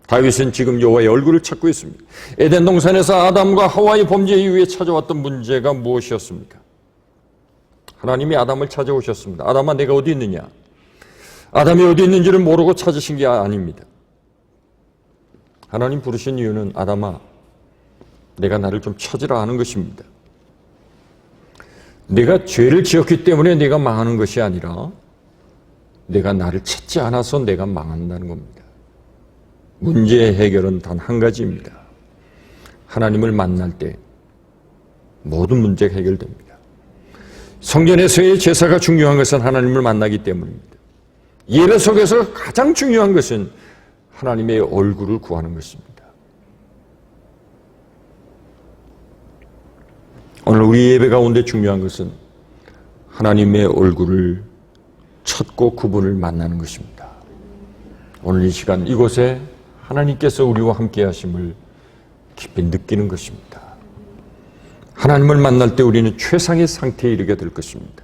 다윗은 지금 여호와의 얼굴을 찾고 있습니다. 에덴 동산에서 아담과 하와의 범죄 이후에 찾아왔던 문제가 무엇이었습니까? 하나님이 아담을 찾아오셨습니다. 아담아, 내가 어디 있느냐? 아담이 어디 있는지를 모르고 찾으신 게 아닙니다. 하나님 부르신 이유는 아담아, 내가 나를 좀 찾으라 하는 것입니다. 내가 죄를 지었기 때문에 내가 망하는 것이 아니라 내가 나를 찾지 않아서 내가 망한다는 겁니다. 문제의 해결은 단 한 가지입니다. 하나님을 만날 때 모든 문제가 해결됩니다. 성전에서의 제사가 중요한 것은 하나님을 만나기 때문입니다. 예배 속에서 가장 중요한 것은 하나님의 얼굴을 구하는 것입니다. 오늘 우리 예배 가운데 중요한 것은 하나님의 얼굴을 찾고 그분을 만나는 것입니다. 오늘 이 시간 이곳에 하나님께서 우리와 함께 하심을 깊이 느끼는 것입니다. 하나님을 만날 때 우리는 최상의 상태에 이르게 될 것입니다.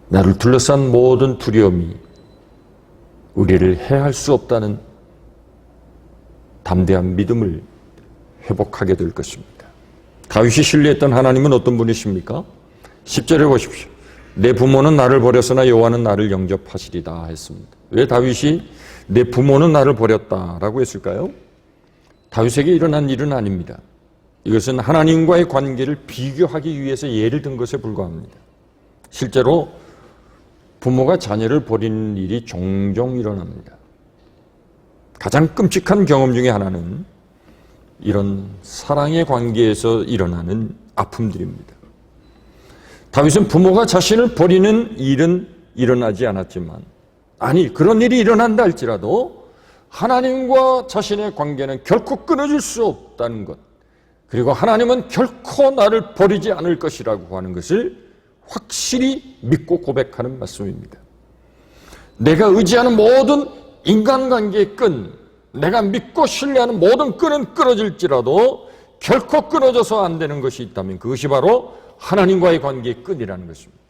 나를 둘러싼 모든 두려움이 우리를 해할 수 없다는 담대한 믿음을 회복하게 될 것입니다. 다윗이 신뢰했던 하나님은 어떤 분이십니까? 10절에 보십시오. 내 부모는 나를 버렸으나 여호와는 나를 영접하시리다 했습니다. 왜 다윗이 내 부모는 나를 버렸다라고 했을까요? 다윗에게 일어난 일은 아닙니다. 이것은 하나님과의 관계를 비교하기 위해서 예를 든 것에 불과합니다. 실제로 부모가 자녀를 버리는 일이 종종 일어납니다. 가장 끔찍한 경험 중에 하나는 이런 사랑의 관계에서 일어나는 아픔들입니다. 다윗은 부모가 자신을 버리는 일은 일어나지 않았지만, 아니 그런 일이 일어난다 할지라도 하나님과 자신의 관계는 결코 끊어질 수 없다는 것, 그리고 하나님은 결코 나를 버리지 않을 것이라고 하는 것을 확실히 믿고 고백하는 말씀입니다. 내가 의지하는 모든 인간관계의 끈, 내가 믿고 신뢰하는 모든 끈은 끊어질지라도 결코 끊어져서 안 되는 것이 있다면 그것이 바로 하나님과의 관계의 끈이라는 것입니다.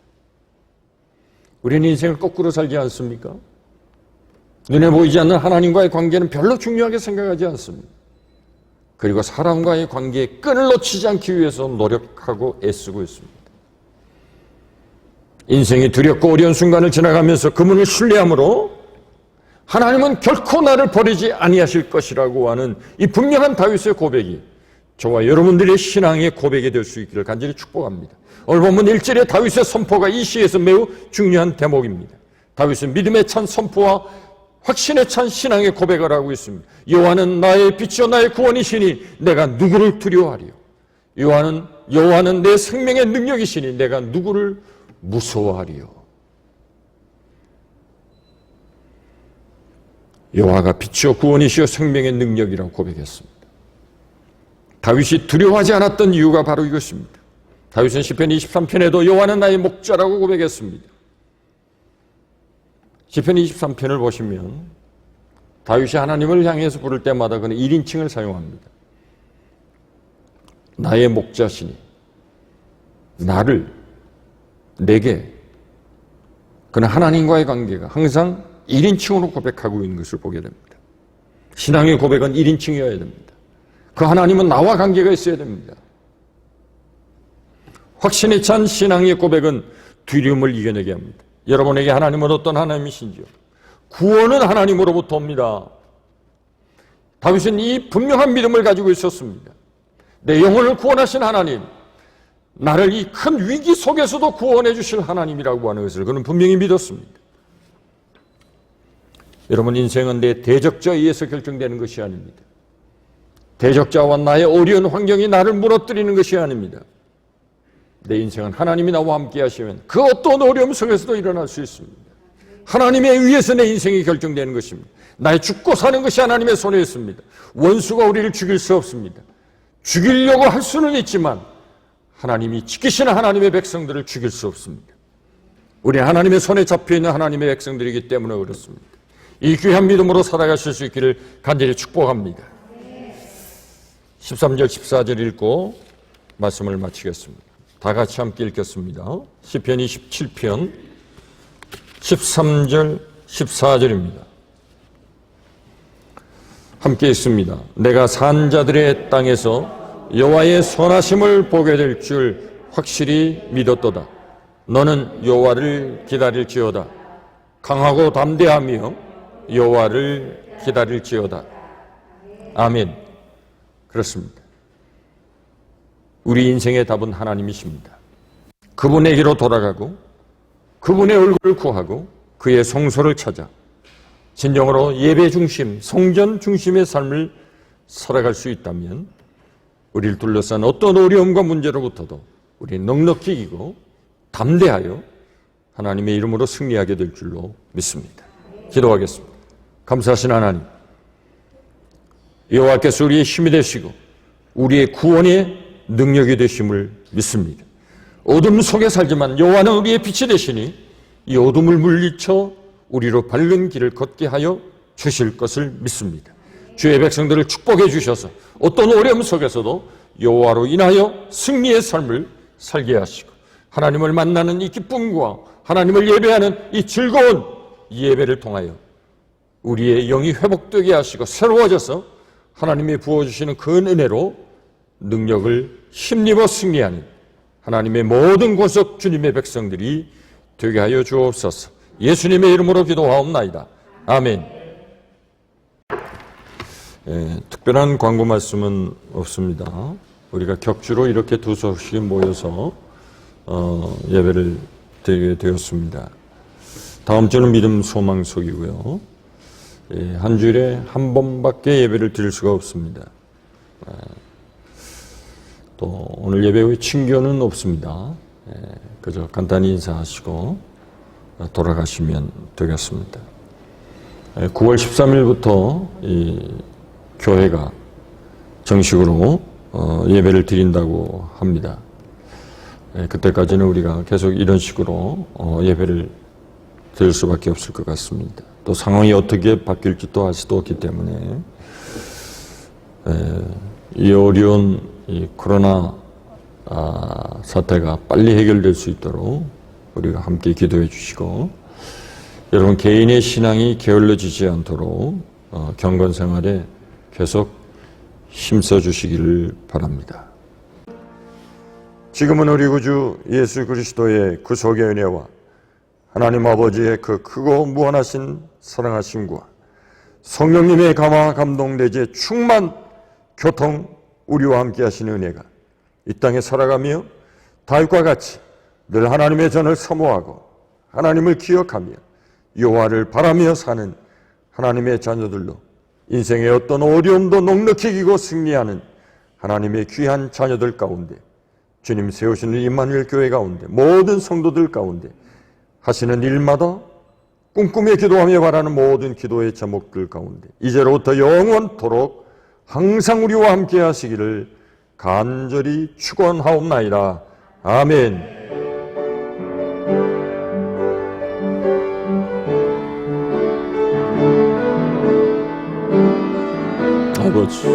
우리는 인생을 거꾸로 살지 않습니까? 눈에 보이지 않는 하나님과의 관계는 별로 중요하게 생각하지 않습니다. 그리고 사람과의 관계의 끈을 놓치지 않기 위해서 노력하고 애쓰고 있습니다. 인생이 두렵고 어려운 순간을 지나가면서 그분을 신뢰함으로 하나님은 결코 나를 버리지 아니하실 것이라고 하는 이 분명한 다윗의 고백이 저와 여러분들의 신앙의 고백이 될 수 있기를 간절히 축복합니다. 오늘 본문 1절의 다윗의 선포가 이 시에서 매우 중요한 대목입니다. 다윗은 믿음에 찬 선포와 확신에 찬 신앙의 고백을 하고 있습니다. 여호와는 나의 빛이요 나의 구원이시니 내가 누구를 두려워하리요. 여호와는 내 생명의 능력이시니 내가 누구를 무서워하리요. 여호와가 빛이요 구원이시요 생명의 능력이라고 고백했습니다. 다윗이 두려워하지 않았던 이유가 바로 이것입니다. 다윗은 시편 23편에도 여호와는 나의 목자라고 고백했습니다. 시편 23편을 보시면 다윗이 하나님을 향해서 부를 때마다 그는 1인칭을 사용합니다. 나의 목자시니, 내게, 그는 하나님과의 관계가 항상 1인칭으로 고백하고 있는 것을 보게 됩니다. 신앙의 고백은 1인칭이어야 됩니다. 그 하나님은 나와 관계가 있어야 됩니다. 확신에 찬 신앙의 고백은 두려움을 이겨내게 합니다. 여러분에게 하나님은 어떤 하나님이신지요? 구원은 하나님으로부터 옵니다. 다윗은 이 분명한 믿음을 가지고 있었습니다. 내 영혼을 구원하신 하나님, 나를 이 큰 위기 속에서도 구원해 주실 하나님이라고 하는 것을 그는 분명히 믿었습니다. 여러분, 인생은 내 대적자에 의해서 결정되는 것이 아닙니다. 대적자와 나의 어려운 환경이 나를 무너뜨리는 것이 아닙니다. 내 인생은 하나님이 나와 함께 하시면 그 어떤 어려움 속에서도 일어날 수 있습니다. 하나님에 의해서 내 인생이 결정되는 것입니다. 나의 죽고 사는 것이 하나님의 손에 있습니다. 원수가 우리를 죽일 수 없습니다. 죽이려고 할 수는 있지만 하나님이 지키시는 하나님의 백성들을 죽일 수 없습니다. 우리 하나님의 손에 잡혀있는 하나님의 백성들이기 때문에 그렇습니다. 이 귀한 믿음으로 살아가실 수 있기를 간절히 축복합니다. 13절 14절 읽고 말씀을 마치겠습니다. 다 같이 함께 읽겠습니다. 시편 27편 13절 14절입니다. 함께 읽습니다. 내가 산 자들의 땅에서 여호와의 선하심을 보게 될 줄 확실히 믿었도다. 너는 여호와를 기다릴지어다. 강하고 담대하며 여호와를 기다릴지어다. 아멘. 그렇습니다. 우리 인생의 답은 하나님이십니다. 그분에게로 돌아가고 그분의 얼굴을 구하고 그의 성소를 찾아 진정으로 예배 중심, 성전 중심의 삶을 살아갈 수 있다면 우리를 둘러싼 어떤 어려움과 문제로부터도 우리 넉넉히 이기고 담대하여 하나님의 이름으로 승리하게 될 줄로 믿습니다. 기도하겠습니다. 감사하신 하나님, 여호와께서 우리의 힘이 되시고 우리의 구원의 능력이 되심을 믿습니다. 어둠 속에 살지만 여호와는 우리의 빛이 되시니 이 어둠을 물리쳐 우리로 밝은 길을 걷게 하여 주실 것을 믿습니다. 주의 백성들을 축복해 주셔서 어떤 어려움 속에서도 여호와로 인하여 승리의 삶을 살게 하시고 하나님을 만나는 이 기쁨과 하나님을 예배하는 이 즐거운 예배를 통하여 우리의 영이 회복되게 하시고 새로워져서 하나님이 부어주시는 그 은혜로 능력을 힘입어 승리하는 하나님의 모든 권속 주님의 백성들이 되게 하여 주옵소서. 예수님의 이름으로 기도하옵나이다. 아멘. 특별한 광고 말씀은 없습니다. 우리가 격주로 이렇게 두 소식이 모여서 예배를 드리게 되었습니다. 다음 주는 믿음 소망 속이고요. 한 주일에 한 번밖에 예배를 드릴 수가 없습니다. 또 오늘 예배 후에 친교는 없습니다. 그저 간단히 인사하시고 돌아가시면 되겠습니다. 9월 13일부터 이 교회가 정식으로 예배를 드린다고 합니다. 그때까지는 우리가 계속 이런 식으로 예배를 드릴 수밖에 없을 것 같습니다. 또 상황이 어떻게 바뀔지도 알 수도 없기 때문에 이 어려운 이 코로나 사태가 빨리 해결될 수 있도록 우리가 함께 기도해 주시고, 여러분 개인의 신앙이 게을러지지 않도록 경건 생활에 계속 힘써 주시기를 바랍니다. 지금은 우리 구주 예수 그리스도의 구속의 은혜와 하나님 아버지의 그 크고 무한하신 사랑하심과 성령님의 감화 감동 내지의 충만 교통 우리와 함께 하시는 은혜가 이 땅에 살아가며 다윗과 같이 늘 하나님의 전을 사모하고 하나님을 기억하며 여호와를 바라며 사는 하나님의 자녀들로 인생의 어떤 어려움도 넉넉히 이기고 승리하는 하나님의 귀한 자녀들 가운데, 주님 세우시는 임마누엘 교회 가운데, 모든 성도들 가운데 하시는 일마다 꿈꾸며 기도하며 바라는 모든 기도의 제목들 가운데 이제로부터 영원토록 항상 우리와 함께 하시기를 간절히 축원하옵나이다. 아멘. 아버지,